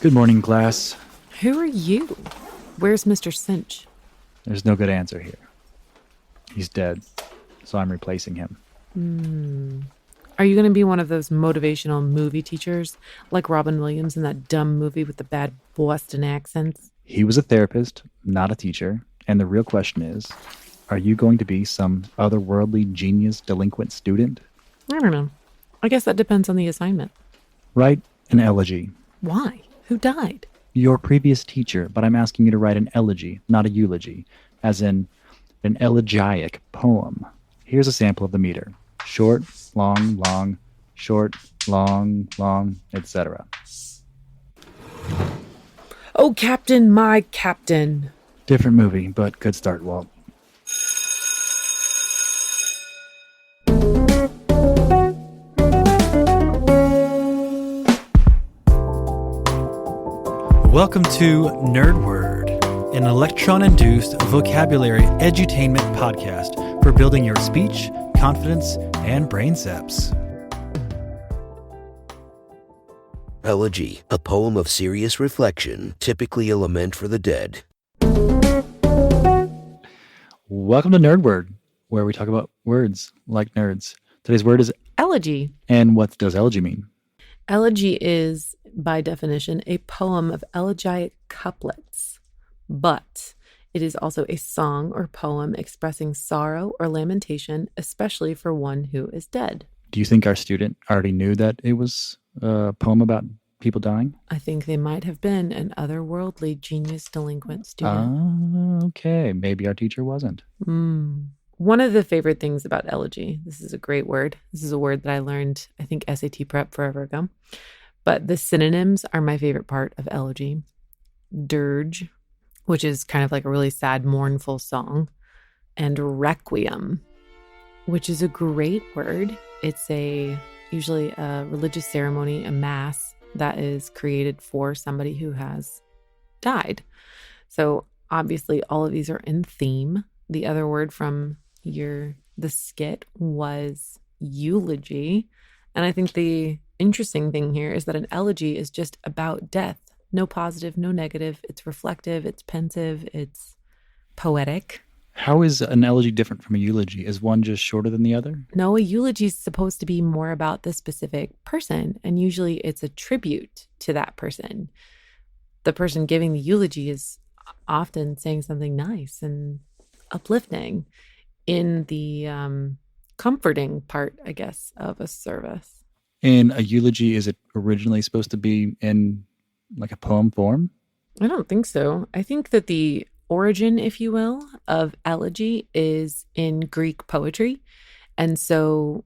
Good morning, class. Who are you? Where's Mr. Cinch? There's no good answer here. He's dead, so I'm replacing him. Are you going to be one of those motivational movie teachers like Robin Williams in that dumb movie with the bad Boston accents? He was a therapist, not a teacher, and the real question is, are you going to be some otherworldly genius delinquent student? I don't know. I guess that depends on the assignment. Write an elegy. Why? Who died? Your previous teacher, but I'm asking you to write an elegy, not a eulogy, as in an elegiac poem. Here's a sample of the meter. Short, long, long, short, long, long, etc. Oh, Captain, my Captain. Different movie, but good start, Walt. Welcome to Nerd Word, an electron-induced vocabulary edutainment podcast for building your speech, confidence, and brainceps. Elegy, a poem of serious reflection, typically a lament for the dead. Welcome to Nerd Word, where we talk about words like nerds. Today's word is, Elegy. and what does elegy mean? Elegy is, by definition, a poem of elegiac couplets, but it is also a song or poem expressing sorrow or lamentation, especially for one who is dead. Do you think our student already knew that it was a poem about people dying? I think they might have been an otherworldly genius delinquent student. Okay. Maybe our teacher wasn't. One of the favorite things about elegy, this is a great word. This is a word that I learned, I think, SAT prep forever ago. But the synonyms are my favorite part of elegy. Dirge, which is kind of like a really sad, mournful song. And requiem, which is a great word. It's usually a religious ceremony, a mass that is created for somebody who has died. So obviously all of these are in theme. The other word from the skit was eulogy. And I think the interesting thing here is that an elegy is just about death. No positive, no negative. It's reflective, it's pensive, it's poetic. How is an elegy different from a eulogy? Is one just shorter than the other? No, a eulogy is supposed to be more about the specific person, and usually it's a tribute to that person. The person giving the eulogy is often saying something nice and uplifting in the comforting part, I guess, of a service. In a eulogy, is it originally supposed to be in like a poem form? I don't think so. I think that the origin, if you will, of elegy is in Greek poetry. And so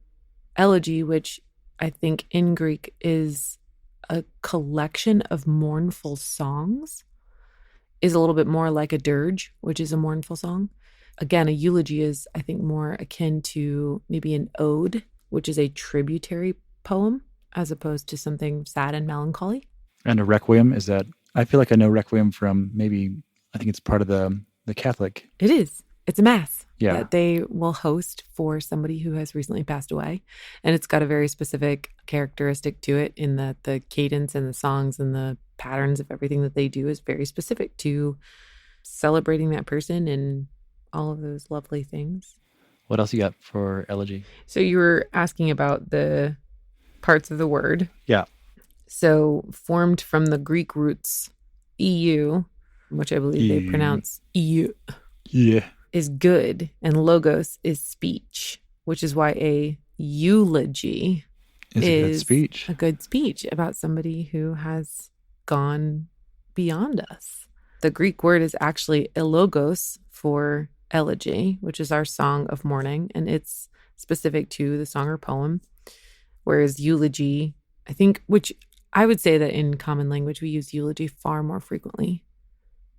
elegy, which I think in Greek is a collection of mournful songs, is a little bit more like a dirge, which is a mournful song. Again, a eulogy is, I think, more akin to maybe an ode, which is a tributary poem, as opposed to something sad and melancholy. And a requiem, is that, I feel like I know requiem from maybe, I think it's part of the Catholic. It is. It's a mass that they will host for somebody who has recently passed away. And it's got a very specific characteristic to it in that the cadence and the songs and the patterns of everything that they do is very specific to celebrating that person and all of those lovely things. What else you got for elegy? So you were asking about the parts of the word. Yeah. So formed from the Greek roots EU, which I believe they pronounce EU, is good, and logos is speech, which is why a eulogy is a good speech about somebody who has gone beyond us. The Greek word is actually elegos for elegy, which is our song of mourning, and it's specific to the song or poem, whereas eulogy, I think, which I would say that in common language we use eulogy far more frequently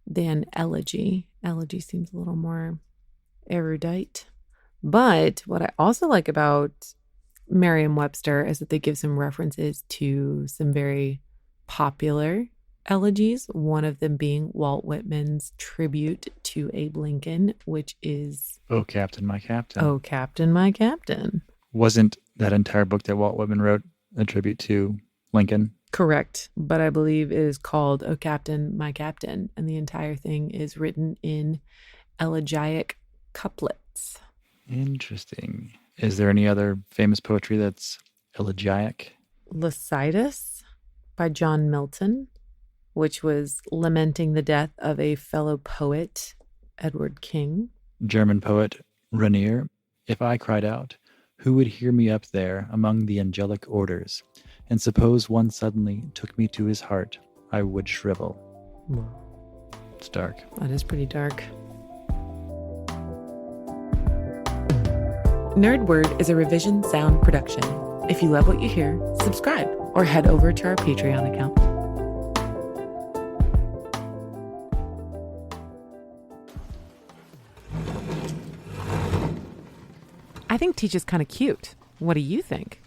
than elegy. Elegy seems a little more erudite. But what I also like about Merriam-Webster is that they give some references to some very popular elegies, one of them being Walt Whitman's tribute to Abe Lincoln, which is Oh, Captain, my Captain. Oh, Captain, my Captain. Wasn't that entire book that Walt Whitman wrote a tribute to Lincoln. Correct. But I believe it is called O Captain, My Captain. And the entire thing is written in elegiac couplets. Interesting. Is there any other famous poetry that's elegiac? Lycidas by John Milton, which was lamenting the death of a fellow poet, Edward King. German poet Rainier. If I cried out, who would hear me up there among the angelic orders? And suppose one suddenly took me to his heart, I would shrivel. It's dark. That is pretty dark. Nerd Word is a Revision Sound production. If you love what you hear, subscribe or head over to our Patreon account. I think Teach is kind of cute. What do you think?